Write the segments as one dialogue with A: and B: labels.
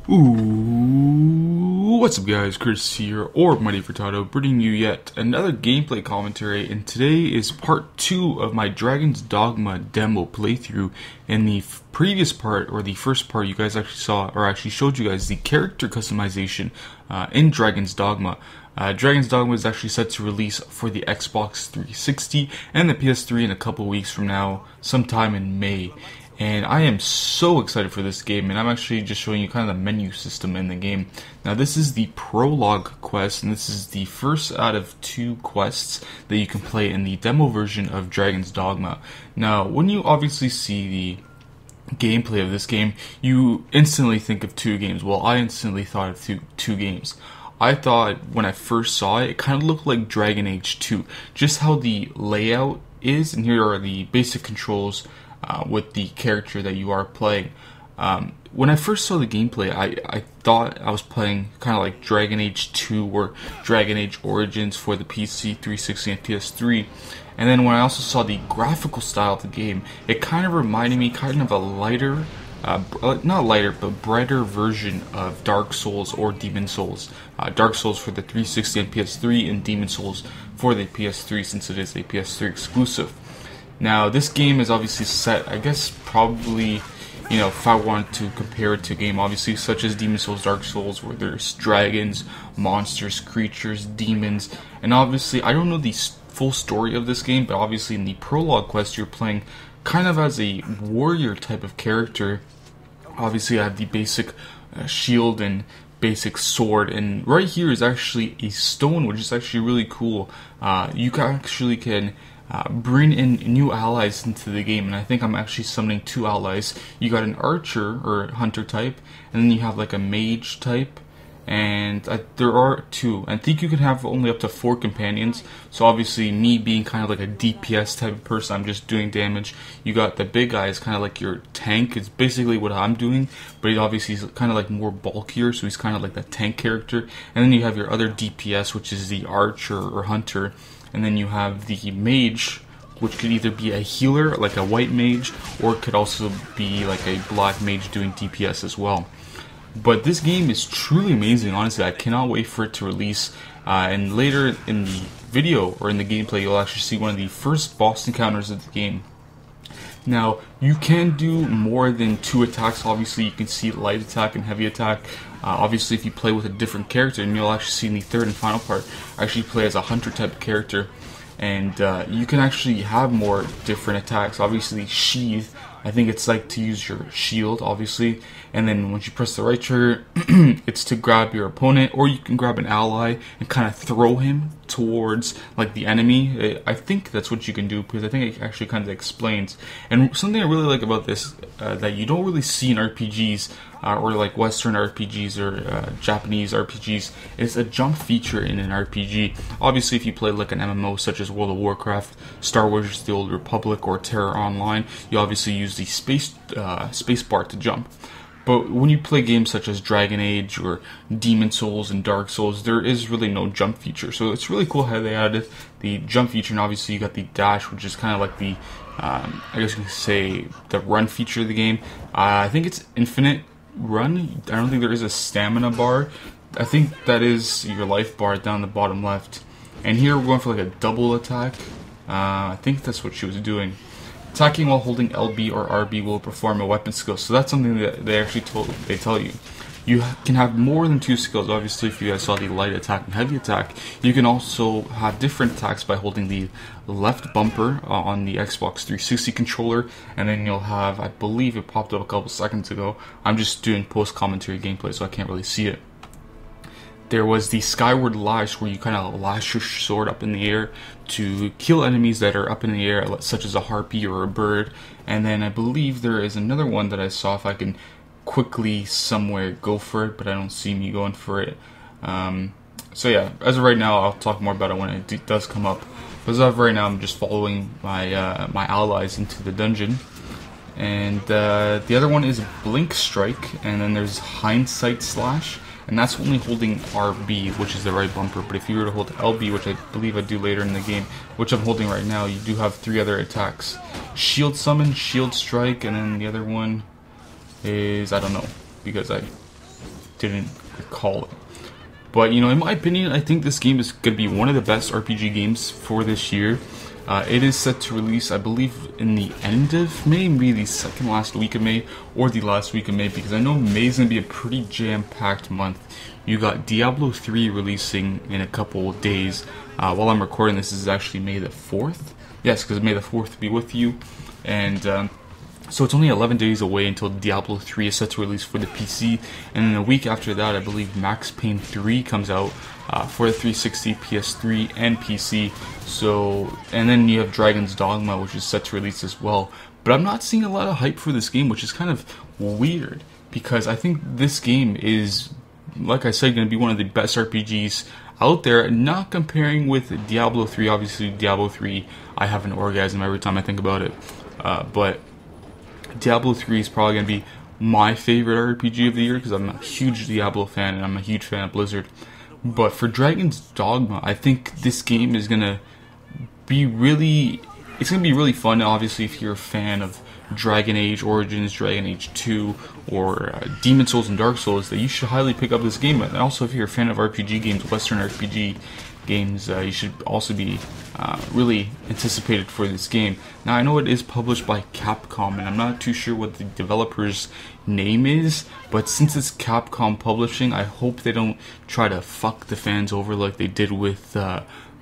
A: Ooh, what's up guys, Chris here, or MightyFurtado, bringing you yet another gameplay commentary, and today is part 2 of my Dragon's Dogma demo playthrough. In the previous part, or the first part, you guys actually saw, or actually showed you guys the character customization in Dragon's Dogma. Dragon's Dogma is actually set to release for the Xbox 360 and the PS3 in a couple weeks from now, sometime in May. And I am so excited for this game, and I'm actually just showing you kind of the menu system in the game. Now this is the Prologue Quest, and this is the first out of 2 quests that you can play in the demo version of Dragon's Dogma. Now when you obviously see the gameplay of this game, you instantly think of 2 games. Well, I instantly thought of two games. I thought when I first saw it, it kind of looked like Dragon Age 2. Just how the layout is, and here are the basic controls with the character that you are playing. When I first saw the gameplay, I thought I was playing kind of like Dragon Age 2 or Dragon Age Origins for the PC, 360, and PS3. And then when I also saw the graphical style of the game, it kind of reminded me kind of a lighter, not lighter, but brighter version of Dark Souls or Demon Souls. Dark Souls for the 360 and PS3, and Demon Souls for the PS3 since it is a PS3 exclusive. Now this game is obviously set, I guess probably, you know, if I wanted to compare it to a game obviously such as Demon Souls, Dark Souls, where there's dragons, monsters, creatures, demons, and obviously I don't know the full story of this game, but obviously in the Prologue Quest you're playing kind of as a warrior type of character. Obviously I have the basic shield and basic sword, and right here is actually a stone, which is actually really cool. You can bring in new allies into the game, and I think I'm actually summoning 2 allies. You got an archer or hunter type, and then you have like a mage type, and there are 2. I think you can have only up to 4 companions, so obviously me being kind of like a DPS type of person, I'm just doing damage. You got the big guy is kind of like your tank, it's basically what I'm doing, but he obviously is kind of like more bulkier, so he's kind of like the tank character. And then you have your other DPS, which is the archer or hunter. And then you have the mage, which could either be a healer, like a white mage, or it could also be like a black mage doing DPS as well. But this game is truly amazing, honestly. I cannot wait for it to release. And later in the video, or in the gameplay, you'll actually see one of the first boss encounters of the game. Now, you can do more than 2 attacks. Obviously, you can see light attack and heavy attack. Obviously, if you play with a different character, and you'll actually see in the third and final part, I actually play as a hunter type character, and you can actually have more different attacks. Obviously, sheath, I think it's like to use your shield, obviously, and then once you press the right trigger, it's to grab your opponent, or you can grab an ally and kind of throw him towards like the enemy. I think that's what you can do, because I think it actually kind of explains. And something I really like about this that you don't really see in RPGs, or like Western RPGs or Japanese RPGs, is a jump feature in an RPG. Obviously, if you play like an MMO such as World of Warcraft, Star Wars: The Old Republic, or Terra Online, you obviously use the space bar to jump. But when you play games such as Dragon Age or Demon Souls and Dark Souls, there is really no jump feature. So it's really cool how they added the jump feature, and obviously you got the dash, which is kind of like the, I guess you could say, the run feature of the game. I think it's infinite run. I don't think there is a stamina bar. I think that is your life bar down the bottom left. And here we're going for like a double attack. I think that's what she was doing. Attacking while holding LB or RB will perform a weapon skill. So that's something that they actually tell you. You can have more than 2 skills. Obviously, if you guys saw the light attack and heavy attack, you can also have different attacks by holding the left bumper on the Xbox 360 controller, and then you'll have, I believe it popped up a couple seconds ago. I'm just doing post-commentary gameplay, so I can't really see it. There was the skyward lash, where you kind of lash your sword up in the air to kill enemies that are up in the air, such as a harpy or a bird. And then I believe there is another one that I saw, if I can quickly somewhere go for it, but I don't see me going for it. So yeah, as of right now, I'll talk more about it when it does come up. But as of right now, I'm just following my my allies into the dungeon. And the other one is Blink Strike, and then there's Hindsight Slash. And that's only holding RB, which is the right bumper. But if you were to hold LB, which I believe I do later in the game, which I'm holding right now, you do have 3 other attacks. Shield Summon, Shield Strike, and then the other one is, I don't know, because I didn't recall it. But, you know, in my opinion, I think this game is going to be one of the best RPG games for this year. It is set to release, I believe, in the end of May, maybe the second last week of May, or the last week of May, because I know May is going to be a pretty jam-packed month. You got Diablo 3 releasing in a couple of days. While I'm recording this is actually May the 4th. Yes, because May the 4th be with you. And so it's only 11 days away until Diablo 3 is set to release for the PC. And then a week after that, I believe Max Payne 3 comes out for the 360, PS3, and PC. So, and then you have Dragon's Dogma, which is set to release as well. But I'm not seeing a lot of hype for this game, which is kind of weird, because I think this game is, like I said, going to be one of the best RPGs out there. Not comparing with Diablo 3. Obviously, Diablo 3, I have an orgasm every time I think about it. But Diablo 3 is probably going to be my favorite RPG of the year, because I'm a huge Diablo fan and I'm a huge fan of Blizzard. But for Dragon's Dogma, I think this game is going to be really, it's going to be really fun. Obviously, if you're a fan of Dragon Age Origins, Dragon Age 2, or Demon Souls and Dark Souls, that you should highly pick up this game. And also, if you're a fan of RPG games, Western RPG games, you should also be really anticipated for this game. Now, I know it is published by Capcom, and I'm not too sure what the developer's name is, but since it's Capcom publishing, I hope they don't try to fuck the fans over like they did with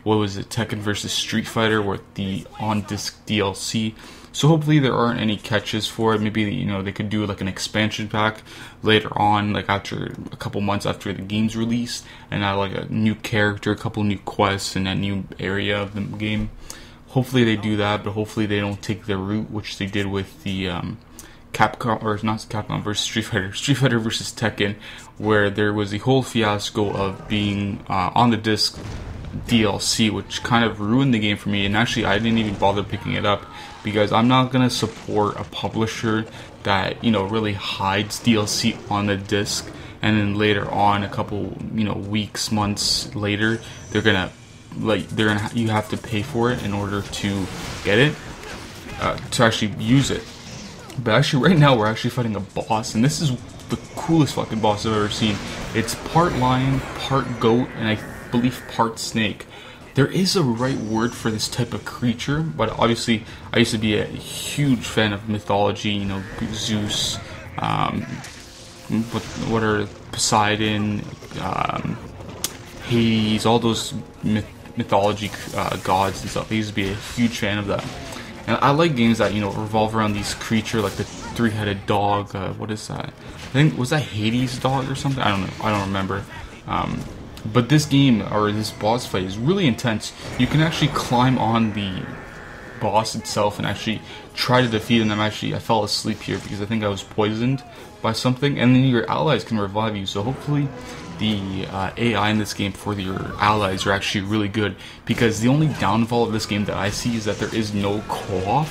A: what was it, Tekken vs Street Fighter, with the on-disc DLC. So hopefully there aren't any catches for it. Maybe, you know, they could do like an expansion pack later on, like after a couple months after the game's release, and add like a new character, a couple new quests, and a new area of the game. Hopefully they do that, but hopefully they don't take the route which they did with the Capcom, or not Capcom versus Street Fighter versus Tekken, where there was a whole fiasco of being on the disc DLC, which kind of ruined the game for me. And actually, I didn't even bother picking it up, because I'm not gonna support a publisher that, you know, really hides DLC on the disc, and then later on, a couple, you know, weeks, months later, you have to pay for it in order to get it, to actually use it. But actually, right now, we're actually fighting a boss, and this is the coolest fucking boss I've ever seen. It's part lion, part goat, and I believe part snake. There is a right word for this type of creature, but obviously I used to be a huge fan of mythology, you know, Zeus, what are Poseidon, Hades, all those mythology gods and stuff. I used to be a huge fan of that. And I like games that, you know, revolve around these creatures, like the three-headed dog, what is that? I think, was that Hades' dog or something? I don't know, I don't remember. But this game, or this boss fight, is really intense. You can actually climb on the boss itself and actually try to defeat him. I fell asleep here because I think I was poisoned by something, and then your allies can revive you. So hopefully the AI in this game for your allies are actually really good, because the only downfall of this game that I see is that there is no co-op,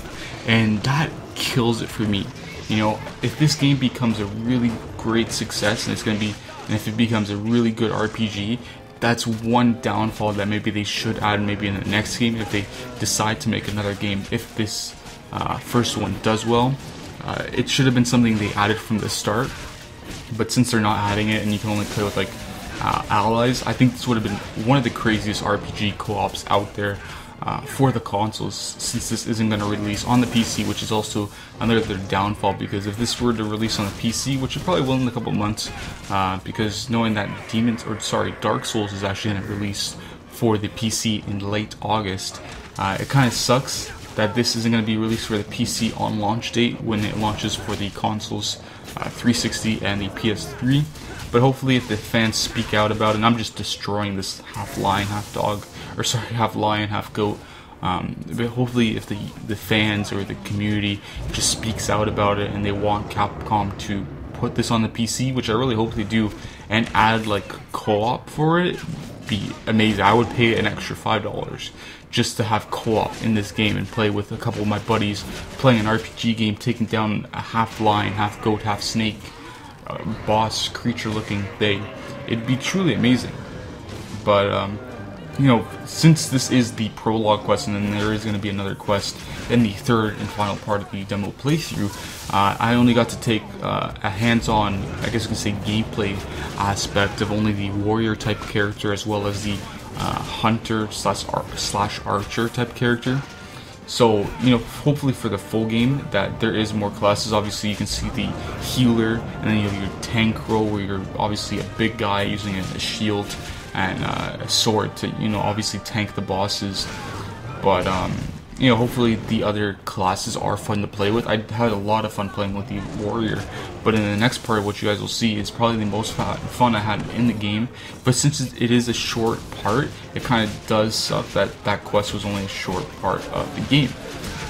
A: and that kills it for me. You know, if this game becomes a really great success, and if it becomes a really good RPG, that's one downfall that maybe they should add maybe in the next game if they decide to make another game. If this first one does well, it should have been something they added from the start. But since they're not adding it, and you can only play with like allies, I think this would have been one of the craziest RPG co-ops out there for the consoles, since this isn't going to release on the PC, which is also another downfall, because if this were to release on the PC, which it probably will in a couple months, because knowing that Dark Souls is actually going to release for the PC in late August, it kind of sucks that this isn't going to be released for the PC on launch date when it launches for the consoles 360 and the PS3. But hopefully, if the fans speak out about it, and I'm just destroying this half lion, half dog, or sorry, half lion, half goat. But hopefully, if the fans or the community just speaks out about it and they want Capcom to put this on the PC, which I really hope they do, and add like co-op for it, be amazing. I would pay an extra $5 just to have co-op in this game and play with a couple of my buddies playing an RPG game, taking down a half lion, half goat, half snake boss creature looking thing. It'd be truly amazing. But you know, since this is the prologue quest, and then there is going to be another quest in the third and final part of the demo playthrough, I only got to take a hands-on, I guess you can say, gameplay aspect of only the warrior type character as well as the hunter slash archer type character. So, you know, hopefully for the full game that there is more classes. Obviously you can see the healer, and then you have your tank role where you're obviously a big guy using a shield and a sword to, you know, obviously tank the bosses. But you know, hopefully the other classes are fun to play with. I had a lot of fun playing with the warrior, but in the next part, what you guys will see is probably the most fun I had in the game. But since it is a short part, it kind of does suck that that quest was only a short part of the game.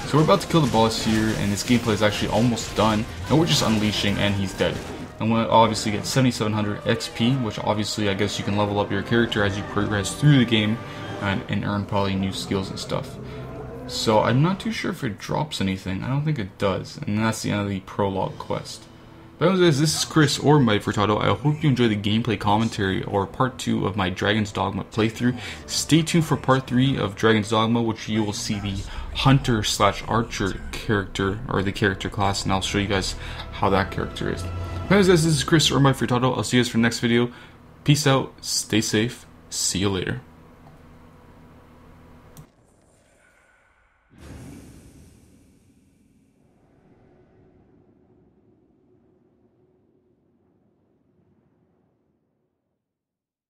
A: So we're about to kill the boss here, and this gameplay is actually almost done, and we're just unleashing, and he's dead. And we'll obviously get 7,700 XP, which obviously I guess you can level up your character as you progress through the game and earn probably new skills and stuff. So I'm not too sure if it drops anything. I don't think it does. And that's the end of the prologue quest. But anyways, this is Chris or MightyFurtado. I hope you enjoy the gameplay commentary or part 2 of my Dragon's Dogma playthrough. Stay tuned for part 3 of Dragon's Dogma, which you will see the hunter slash archer character, or the character class, and I'll show you guys how that character is. Anyways guys, this is Chris or MightyFurtado. I'll see you guys for the next video. Peace out, stay safe, see you later.